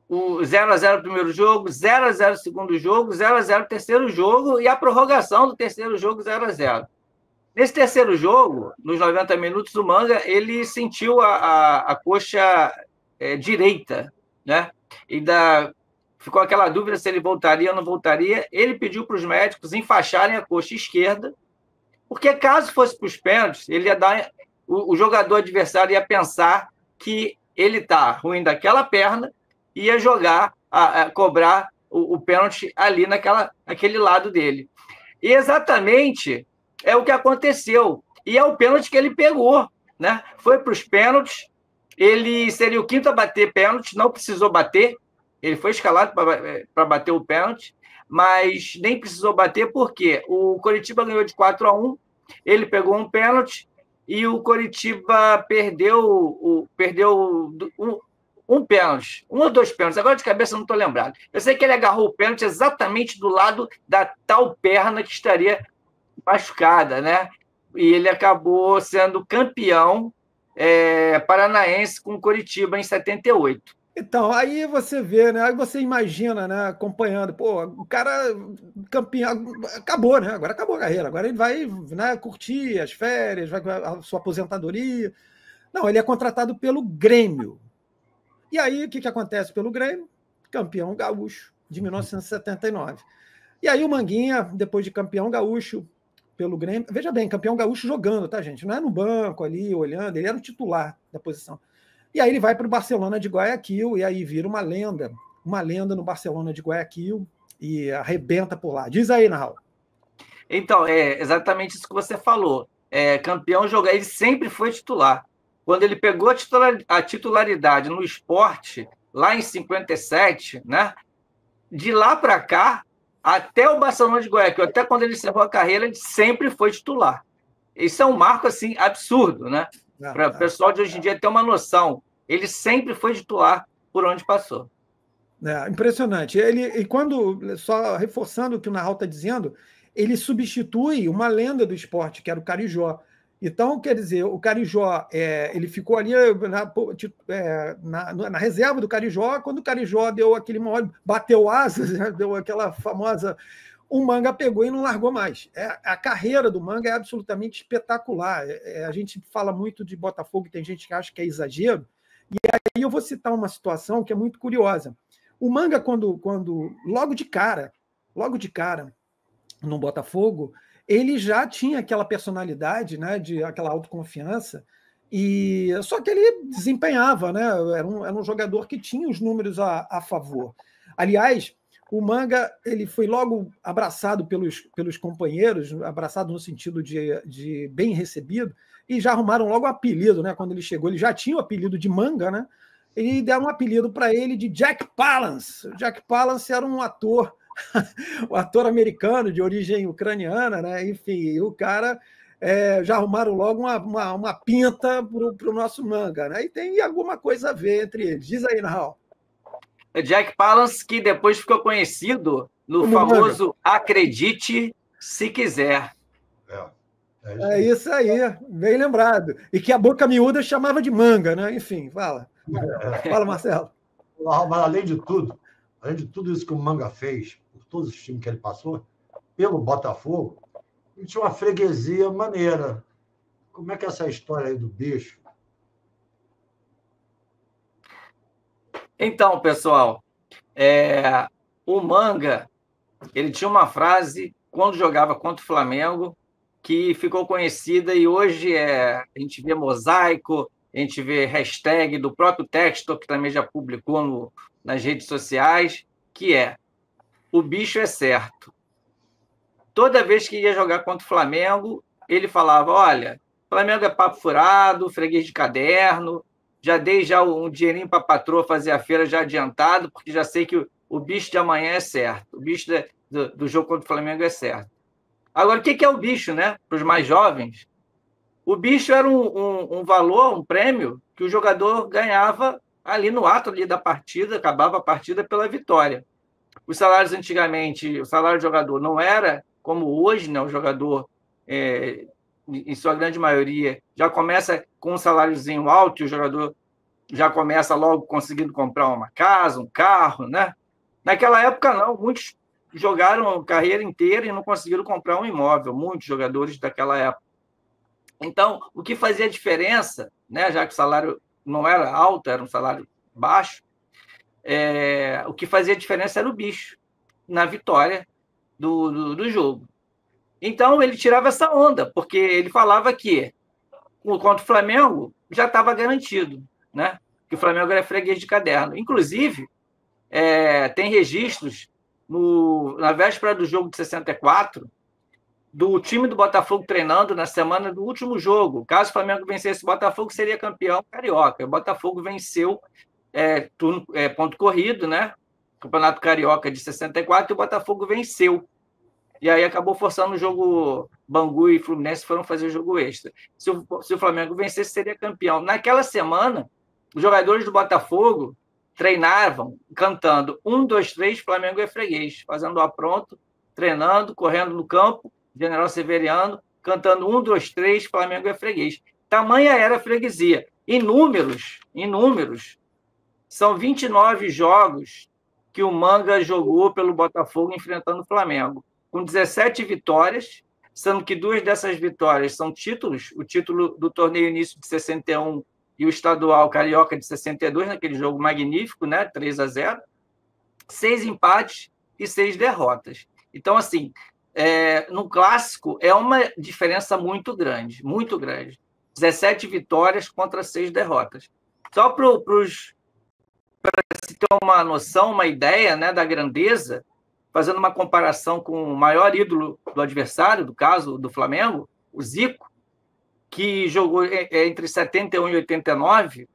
Speaker 3: O 0-0 primeiro jogo, 0-0 segundo jogo, 0-0 terceiro jogo e a prorrogação do terceiro jogo 0-0. Nesse terceiro jogo, nos 90 minutos, o Manga ele sentiu a coxa direita, né? Ficou aquela dúvida se ele voltaria ou não voltaria. Ele pediu para os médicos enfaixarem a coxa esquerda, porque caso fosse para os pênaltis, o jogador adversário ia pensar que ele está ruim daquela perna e ia cobrar o pênalti ali naquele lado dele. E exatamente é o que aconteceu. E é o pênalti que ele pegou, né? Foi para os pênaltis, ele seria o quinto a bater pênalti, não precisou bater, ele foi escalado para bater o pênalti, mas nem precisou bater porque o Coritiba ganhou de 4-1, ele pegou um pênalti e o Coritiba perdeu um pênalti, um ou dois pênaltis, agora de cabeça não estou lembrado. Eu sei que ele agarrou o pênalti exatamente do lado da tal perna que estaria machucada, né? E ele acabou sendo campeão paranaense com o Coritiba em 78.
Speaker 1: Então, aí você vê, né? Aí você imagina, né? Acompanhando, pô, o cara campeão, acabou, né? Agora acabou a carreira, agora ele vai, né, curtir as férias, vai a sua aposentadoria. Não, ele é contratado pelo Grêmio. E aí, o que acontece pelo Grêmio? campeão gaúcho de 1979. E aí o Manguinha, depois de campeão gaúcho pelo Grêmio, veja bem, campeão gaúcho jogando, tá, gente? Não é no banco ali, olhando, ele era o titular da posição. E aí ele vai para o Barcelona de Guayaquil, e aí vira uma lenda no Barcelona de Guayaquil, e arrebenta por lá. Diz aí, Nahal.
Speaker 3: Então, é exatamente isso que você falou. Campeão jogar, ele sempre foi titular. Quando ele pegou a titularidade no esporte, lá em 57, né? De lá para cá, até o Barcelona de Guayaquil, até quando ele encerrou a carreira, ele sempre foi titular. Isso é um marco assim, absurdo, né? Para o pessoal de hoje em dia ter uma noção. Ele sempre foi titular por onde passou.
Speaker 1: Impressionante. E quando, só reforçando o que o Nahal está dizendo, ele substitui uma lenda do esporte, que era o Carijó. Então, quer dizer, o Carijó, ele ficou ali na reserva do Carijó, quando o Carijó deu aquele bateu asas, né, deu aquela famosa... O Manga pegou e não largou mais. A carreira do Manga é absolutamente espetacular. A gente fala muito de Botafogo, tem gente que acha que é exagero, e aí eu vou citar uma situação que é muito curiosa. O Manga, quando logo de cara, no Botafogo, ele já tinha aquela personalidade, né, aquela autoconfiança, só que ele desempenhava, né, era um jogador que tinha os números a favor. Aliás, o Manga ele foi logo abraçado pelos companheiros, abraçado no sentido de bem recebido, e já arrumaram logo o apelido, né, quando ele chegou. Ele já tinha o apelido de Manga, né, e deram um apelido para ele de Jack Palance. Jack Palance era um ator o ator americano de origem ucraniana, né? Enfim, o cara já arrumaram logo uma pinta para o nosso Manga, né? E tem alguma coisa a ver entre eles. Diz aí, Nahal.
Speaker 3: Jack Palance, que depois ficou conhecido no famoso Manga. Acredite se quiser.
Speaker 1: É isso aí, bem lembrado. E que a boca miúda chamava de Manga, né? Enfim, fala. Fala, Marcelo.
Speaker 2: Mas além de tudo isso que o Manga fez, por todos os times que ele passou, pelo Botafogo, ele tinha uma freguesia maneira. Como é que é essa história aí do bicho?
Speaker 3: Então, pessoal, o Manga, ele tinha uma frase, quando jogava contra o Flamengo, que ficou conhecida e hoje a gente vê mosaico, a gente vê hashtag do próprio Textor, que também já publicou nas redes sociais, que é: o bicho é certo. Toda vez que ia jogar contra o Flamengo, ele falava: olha, Flamengo é papo furado, freguês de caderno, já dei um dinheirinho para a patroa fazer a feira já adiantado, porque já sei que o bicho de amanhã é certo, o bicho do jogo contra o Flamengo é certo. Agora, o que é o bicho, né? Para os mais jovens, o bicho era um valor, um prêmio que o jogador ganhava ali no ato ali da partida, acabava a partida pela vitória. Os salários antigamente, o salário do jogador não era como hoje, né? O jogador, em sua grande maioria, já começa com um saláriozinho alto e o jogador já começa logo conseguindo comprar uma casa, um carro, né? Naquela época, não. Muitos jogaram a carreira inteira e não conseguiram comprar um imóvel, muitos jogadores daquela época. Então, o que fazia diferença, né? Já que o salário não era alto, era um salário baixo, o que fazia diferença era o bicho na vitória do jogo. Então, ele tirava essa onda, porque ele falava que contra o Flamengo já estava garantido, né? Que o Flamengo era freguês de caderno. Inclusive, tem registros na véspera do jogo de 64, do time do Botafogo treinando na semana do último jogo. Caso o Flamengo vencesse o Botafogo, seria campeão carioca. O Botafogo venceu ponto corrido, né? Campeonato Carioca de 64, e o Botafogo venceu. E aí acabou forçando o jogo. Bangu e Fluminense foram fazer o jogo extra. Se o Flamengo vencesse, seria campeão. Naquela semana, os jogadores do Botafogo treinavam cantando 1, 2, 3, Flamengo é freguês, fazendo o apronto, treinando, correndo no campo, General Severiano, cantando 1, 2, 3, Flamengo é freguês. Tamanha era a freguesia. Em números, são 29 jogos que o Manga jogou pelo Botafogo enfrentando o Flamengo, com 17 vitórias, sendo que 2 dessas vitórias são títulos, o título do torneio início de 61 e o estadual carioca de 62, naquele jogo magnífico, né, 3-0, 6 empates e 6 derrotas. Então, assim, no clássico é uma diferença muito grande, muito grande. 17 vitórias contra 6 derrotas. Só para se ter uma noção, uma ideia, né, da grandeza, fazendo uma comparação com o maior ídolo do adversário, do caso do Flamengo, o Zico, que jogou entre 71 e 89,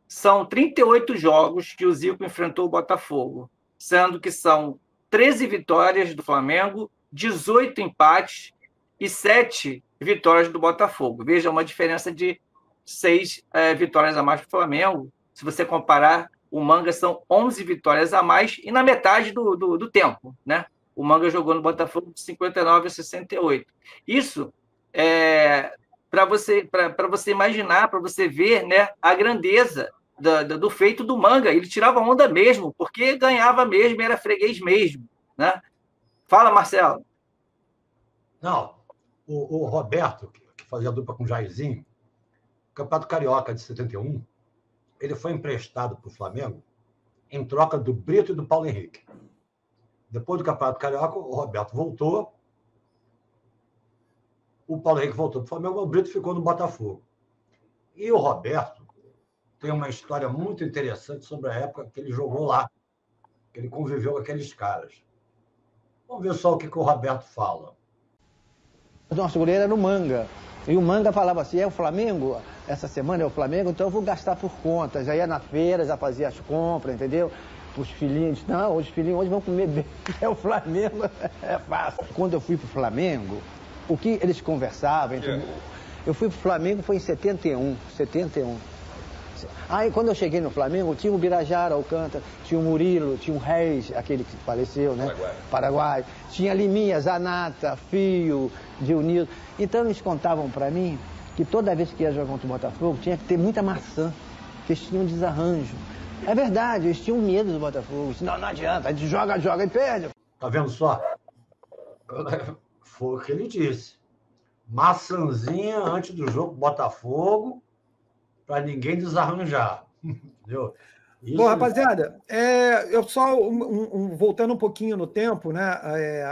Speaker 3: são 38 jogos que o Zico enfrentou o Botafogo, sendo que são 13 vitórias do Flamengo, 18 empates e 7 vitórias do Botafogo. Veja, uma diferença de 6 vitórias a mais para o Flamengo. Se você comparar, o Manga são 11 vitórias a mais e na metade do tempo, né? O Manga jogou no Botafogo de 59 a 68. Isso para você imaginar, para você ver, né, a grandeza do feito do Manga. Ele tirava onda mesmo, porque ganhava mesmo, era freguês mesmo, né? Fala, Marcelo.
Speaker 2: Não, o Roberto, que fazia dupla com o Jairzinho, o Campeonato Carioca de 71, ele foi emprestado para o Flamengo em troca do Brito e do Paulo Henrique. Depois do Campeonato Carioca, o Roberto voltou, o Paulo Henrique voltou para o Flamengo, o Brito ficou no Botafogo. E o Roberto tem uma história muito interessante sobre a época que ele jogou lá, que ele conviveu com aqueles caras. Vamos ver só o que o Roberto fala.
Speaker 4: O nosso goleiro era o Manga. E o Manga falava assim, é o Flamengo? Essa semana é o Flamengo, então eu vou gastar por conta. Já ia na feira, já fazia as compras, entendeu? Os filhinhos, não, os filhinhos hoje vão comer bem. É o Flamengo, é fácil. Quando eu fui pro Flamengo, o que eles conversavam... Eu fui pro Flamengo, foi em 71. Aí, quando eu cheguei no Flamengo, tinha o Birajara Alcântara, tinha o Murilo, tinha o Reis, aquele que faleceu, né? Paraguai. Tinha Liminha, Zanata, Fio, Dionilson. Então, eles contavam para mim que toda vez que ia jogar contra o Botafogo, tinha que ter muita maçã, que eles tinham desarranjo. É verdade, eles tinham medo do Botafogo. Não, não adianta, a gente joga e perde.
Speaker 2: Tá vendo só? Foi o que ele disse. Maçãzinha antes do jogo Botafogo, para ninguém desarranjar. Entendeu?
Speaker 1: Isso... Bom, rapaziada, eu só voltando um pouquinho no tempo, né,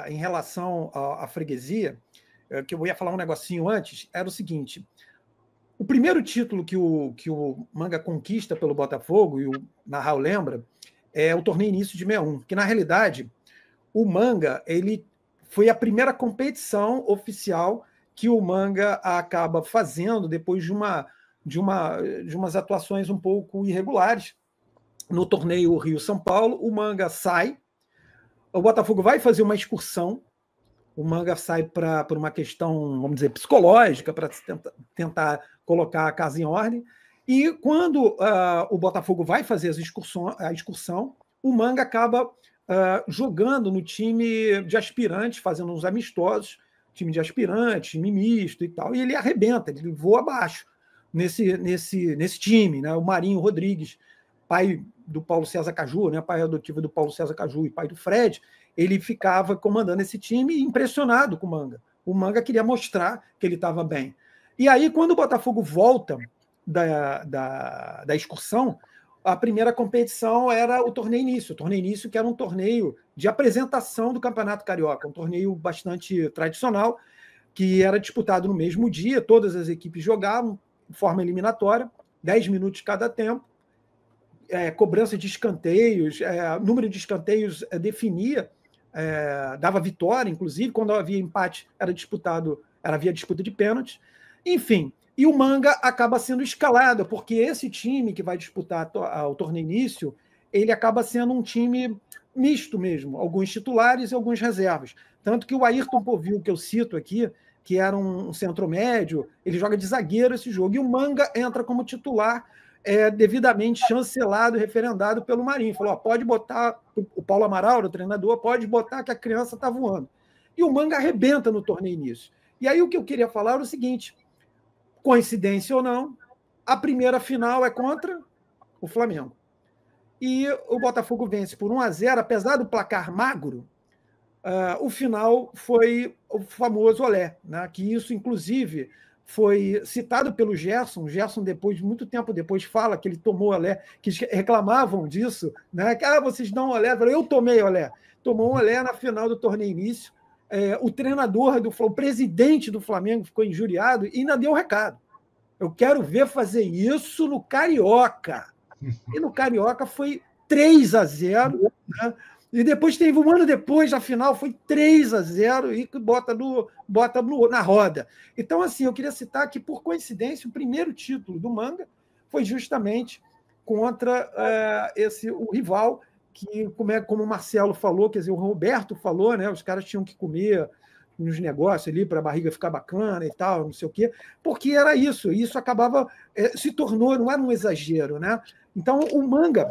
Speaker 1: em relação à freguesia, que eu ia falar um negocinho antes, era o seguinte: o primeiro título que o Manga conquista pelo Botafogo, e o Narral lembra, é o torneio início de 61, que na realidade o Manga ele foi a primeira competição oficial que o Manga acaba fazendo depois de umas atuações um pouco irregulares no torneio Rio-São Paulo. O Manga sai, o Botafogo vai fazer uma excursão, o Manga sai para uma questão, vamos dizer, psicológica, para tentar colocar a casa em ordem, e quando o Botafogo vai fazer a excursão, o Manga acaba jogando no time de aspirantes, fazendo uns amistosos, time de aspirantes, time misto e tal, e ele arrebenta, ele voa abaixo nesse time, né? O Marinho Rodrigues, pai do Paulo César Caju, né? Pai adotivo do Paulo César Caju e pai do Fred, ele ficava comandando esse time impressionado com o Manga. O Manga queria mostrar que ele estava bem. E aí, quando o Botafogo volta da excursão, a primeira competição era o torneio início. O torneio início, que era um torneio de apresentação do Campeonato Carioca, um torneio bastante tradicional, que era disputado no mesmo dia, todas as equipes jogavam de forma eliminatória, 10 minutos cada tempo, cobrança de escanteios, número de escanteios definia, dava vitória, inclusive, quando havia empate havia disputa de pênaltis, enfim. E o Manga acaba sendo escalado, porque esse time que vai disputar o torneio início, ele acaba sendo um time misto mesmo, alguns titulares e alguns reservas. Tanto que o Ayrton Povil, que eu cito aqui, que era um centro médio, ele joga de zagueiro esse jogo, e o Manga entra como titular, devidamente chancelado e referendado pelo Marinho. Falou, pode botar, o Paulo Amaral, o treinador, pode botar que a criança está voando. E o Manga arrebenta no torneio início. E aí o que eu queria falar era o seguinte: coincidência ou não, a primeira final é contra o Flamengo. E o Botafogo vence por 1-0, apesar do placar magro, o final foi o famoso olé, né? Que isso, inclusive, foi citado pelo Gerson. O Gerson, depois, muito tempo depois, fala que ele tomou olé, que reclamavam disso, né? Que vocês dão olé. Eu tomei olé. Tomou um olé na final do torneio início. O treinador o presidente do Flamengo ficou injuriado e ainda deu um recado. Eu quero ver fazer isso no Carioca. E no Carioca foi 3-0, né? E depois teve um ano depois, a final foi 3-0 e bota na roda. Então, assim, eu queria citar que, por coincidência, o primeiro título do Manga foi justamente contra o rival, que, como o Marcelo falou, quer dizer, o Roberto falou, né? Os caras tinham que comer nos negócios ali para a barriga ficar bacana e tal, não sei o quê, porque era isso. E isso acabava, se tornou, não era um exagero, né? Então, o Manga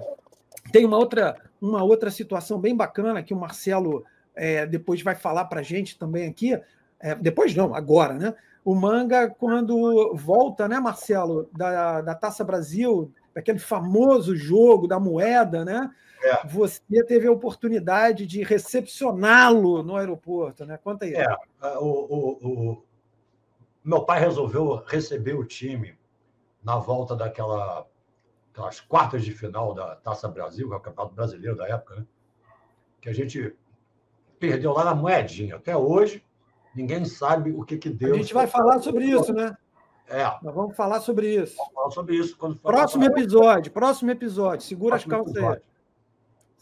Speaker 1: tem uma outra situação bem bacana que o Marcelo depois vai falar para a gente também aqui. Depois não, agora, né? O Manga, quando volta, né, Marcelo, da Taça Brasil, daquele famoso jogo da moeda, né? Você teve a oportunidade de recepcioná-lo no aeroporto, né? Conta aí.
Speaker 2: Meu pai resolveu receber o time na volta aquelas quartas de final da Taça Brasil, que é o Campeonato Brasileiro da época, né? Que a gente perdeu lá na moedinha. Até hoje, ninguém sabe o que deu.
Speaker 1: A gente vai falar sobre isso, né? Nós vamos falar sobre isso.
Speaker 2: Vamos falar sobre isso.
Speaker 1: Próximo episódio. Segura as calças aí.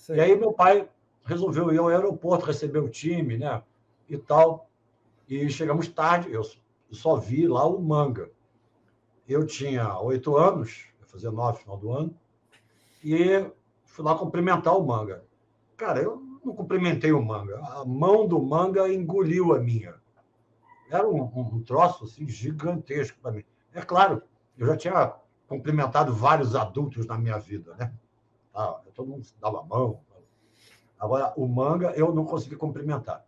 Speaker 2: E aí meu pai resolveu ir ao aeroporto, receber o time, né? E tal. E chegamos tarde, eu só vi lá o Manga. Eu tinha 8 anos, ia fazer 9 no final do ano, e fui lá cumprimentar o Manga. Cara, eu não cumprimentei o Manga. A mão do Manga engoliu a minha. Era um troço assim, gigantesco para mim. É claro, eu já tinha cumprimentado vários adultos na minha vida, né? Todo mundo dava a mão. Agora, o Manga, eu não consegui cumprimentar.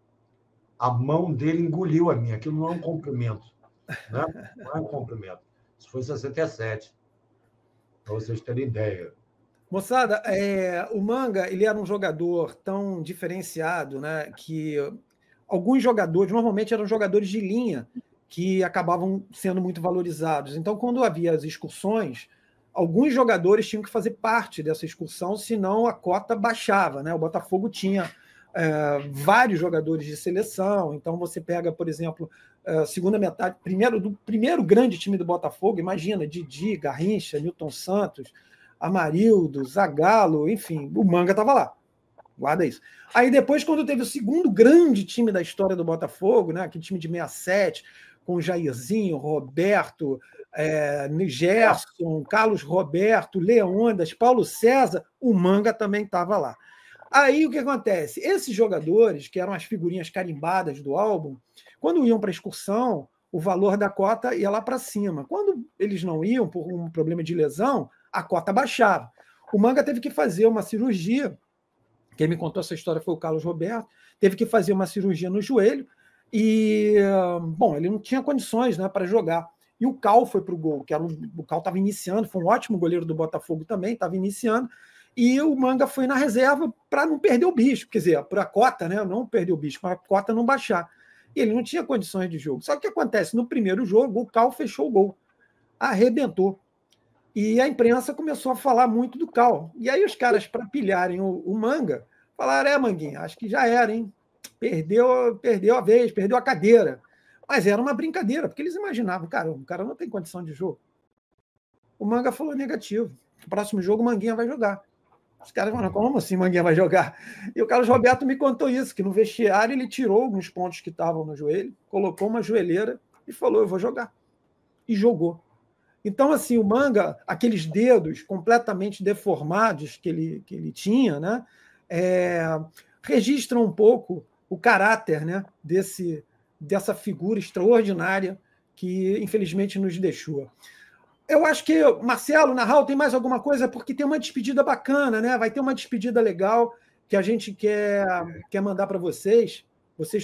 Speaker 2: A mão dele engoliu a minha. Aquilo não é um cumprimento. Né? Não é um cumprimento. Isso foi em 67. Para vocês terem ideia.
Speaker 1: Moçada, o Manga, ele era um jogador tão diferenciado, né, que alguns jogadores, normalmente eram jogadores de linha, que acabavam sendo muito valorizados. Então, quando havia as excursões, alguns jogadores tinham que fazer parte dessa excursão, senão a cota baixava, né? O Botafogo tinha vários jogadores de seleção. Então, você pega, por exemplo, segunda metade, do primeiro grande time do Botafogo, imagina, Didi, Garrincha, Newton Santos, Amarildo, Zagallo, enfim, o Manga estava lá. Guarda isso. Aí depois, quando teve o segundo grande time da história do Botafogo, né, aquele time de 67, com Jairzinho, Roberto, Gerson, Carlos Roberto, Leônidas, Paulo César, o Manga também estava lá. Aí o que acontece? Esses jogadores, que eram as figurinhas carimbadas do álbum, quando iam para a excursão, o valor da cota ia lá para cima. Quando eles não iam, por um problema de lesão, a cota baixava. O Manga teve que fazer uma cirurgia. Quem me contou essa história foi o Carlos Roberto. Teve que fazer uma cirurgia no joelho e, bom, ele não tinha condições, né, para jogar. E o Cal foi para o gol, o Cal estava iniciando, foi um ótimo goleiro do Botafogo também, estava iniciando, e o Manga foi na reserva para não perder o bicho, quer dizer, para a cota, né, não perder o bicho, para a cota não baixar. E ele não tinha condições de jogo. Só que o que acontece? No primeiro jogo, o Cal fechou o gol, arrebentou. E a imprensa começou a falar muito do Cal. E aí os caras, para pilharem o Manga, falaram, Manguinha, acho que já era, hein? Perdeu a vez, perdeu a cadeira. Mas era uma brincadeira, porque eles imaginavam, o cara não tem condição de jogo. O Manga falou negativo. No próximo jogo, o Manguinha vai jogar. Os caras falaram, como assim o Manguinha vai jogar? E o Carlos Roberto me contou isso, que no vestiário ele tirou alguns pontos que estavam no joelho, colocou uma joelheira e falou, eu vou jogar. E jogou. Então, assim, o Manga, aqueles dedos completamente deformados que ele tinha, né, registram um pouco o caráter, né, dessa figura extraordinária que, infelizmente, nos deixou. Eu acho que, Marcelo, Narral, tem mais alguma coisa? Porque tem uma despedida bacana, né? Vai ter uma despedida legal que a gente quer mandar para vocês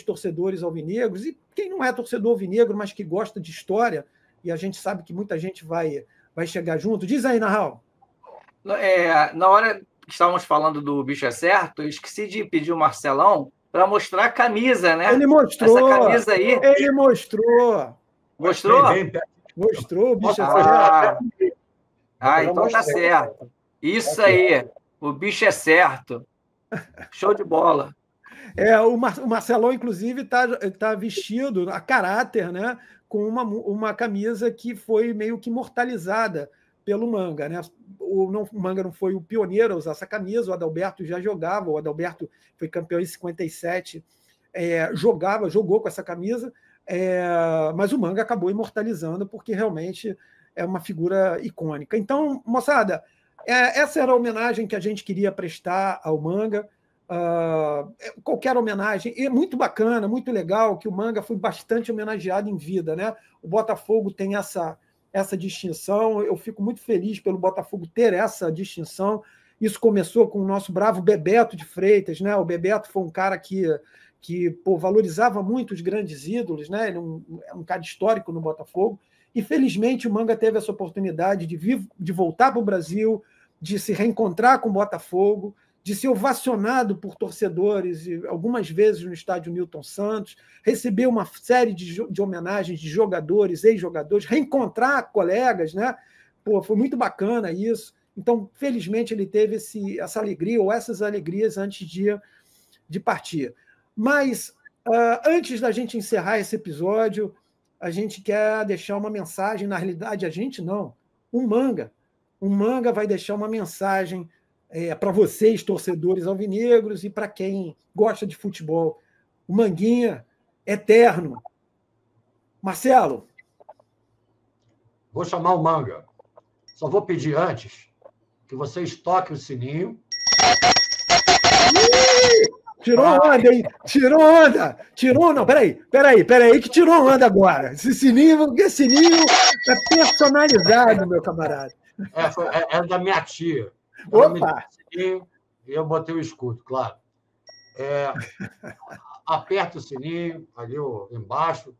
Speaker 1: torcedores alvinegros, e quem não é torcedor alvinegro, mas que gosta de história, e a gente sabe que muita gente vai chegar junto. Diz aí, Narral.
Speaker 3: Na hora que estávamos falando do Bicho é Certo, eu esqueci de pedir o Marcelão para mostrar a camisa, né?
Speaker 1: Ele mostrou.
Speaker 3: Essa camisa aí.
Speaker 1: Ele mostrou.
Speaker 3: Mostrou?
Speaker 1: Mostrou, o bicho é
Speaker 3: certo. Então tá certo. Isso aí, o bicho é certo. Show de bola.
Speaker 1: O Marcelão, inclusive, tá vestido a caráter, né, com uma camisa que foi meio que imortalizada pelo Manga, né? O Manga não foi o pioneiro a usar essa camisa, o Adalberto já jogava, o Adalberto foi campeão em 57, jogou com essa camisa, mas o Manga acabou imortalizando porque realmente é uma figura icônica. Então, moçada, essa era a homenagem que a gente queria prestar ao Manga. Qualquer homenagem, e é muito bacana, muito legal que o Manga foi bastante homenageado em vida, né? O Botafogo tem essa distinção, eu fico muito feliz pelo Botafogo ter essa distinção. Isso começou com o nosso bravo Bebeto de Freitas, né? O Bebeto foi um cara que valorizava muito os grandes ídolos, né? Ele é um cara histórico no Botafogo, e felizmente o Manga teve essa oportunidade de voltar para o Brasil, de se reencontrar com o Botafogo, de ser ovacionado por torcedores, algumas vezes no estádio Newton Santos, receber uma série de homenagens de jogadores, ex-jogadores, reencontrar colegas, né? Foi muito bacana isso. Então, felizmente, ele teve essa alegria, ou essas alegrias, antes de partir. Mas, antes da gente encerrar esse episódio, a gente quer deixar uma mensagem, na realidade, a gente não, o Manga. O Manga vai deixar uma mensagem para vocês, torcedores alvinegros, e para quem gosta de futebol. O Manguinha, eterno. Marcelo.
Speaker 2: Vou chamar o Manga. Só vou pedir antes que vocês toquem o sininho.
Speaker 1: Tirou onda, hein? Tirou onda! Não, peraí, que tirou onda agora. Esse sininho é personalizado, meu camarada.
Speaker 2: É da minha tia.
Speaker 1: Opa!
Speaker 2: E eu botei o escudo, claro. Aperta o sininho ali embaixo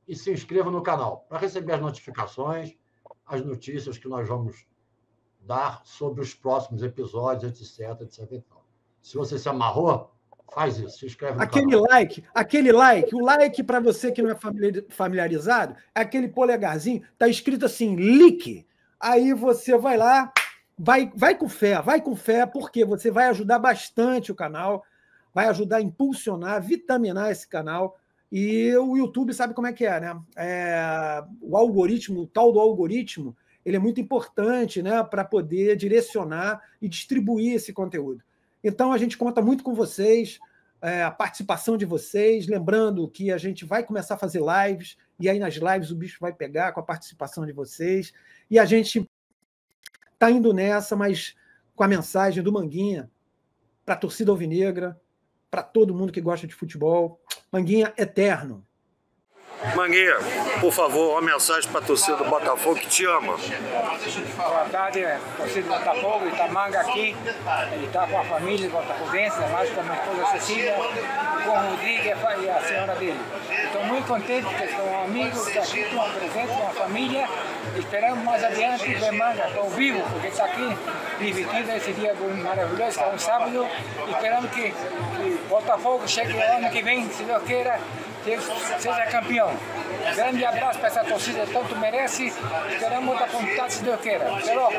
Speaker 2: e se inscreva no canal para receber as notificações, as notícias que nós vamos dar sobre os próximos episódios, etc, etc. Se você se amarrou, faz isso, se inscreve no canal.
Speaker 1: Aquele like, o like para você que não é familiarizado, é aquele polegarzinho, tá escrito assim, like. Aí você vai lá, vai com fé, porque você vai ajudar bastante o canal, vai ajudar a impulsionar, vitaminar esse canal. E o YouTube sabe como é que é, né? O algoritmo, o tal do algoritmo, ele é muito importante, né, para poder direcionar e distribuir esse conteúdo. Então, a gente conta muito com vocês, a participação de vocês, lembrando que a gente vai começar a fazer lives, e aí nas lives o bicho vai pegar com a participação de vocês, e a gente está indo nessa, mas com a mensagem do Manguinha para a torcida alvinegra, para todo mundo que gosta de futebol. Manguinha eterno.
Speaker 2: Manguinha, por favor, uma mensagem para a torcida do Botafogo que te ama.
Speaker 5: Boa tarde, torcida do Botafogo, está Manga aqui, ele está com a família botafoguense, mais com a minha esposa Cecília, com o Rodrigo e a senhora dele. Estou muito contente porque são amigos que aqui estão presentes com a família. Esperamos mais adiante ver Manga, estou vivo, porque está aqui divertido esse dia maravilhoso, que é um sábado. Esperamos que o Botafogo chegue no ano que vem, se Deus queira, que seja campeão. Um grande abraço para essa torcida, tanto merece. Esperamos outra conquista, se Deus queira. Até logo.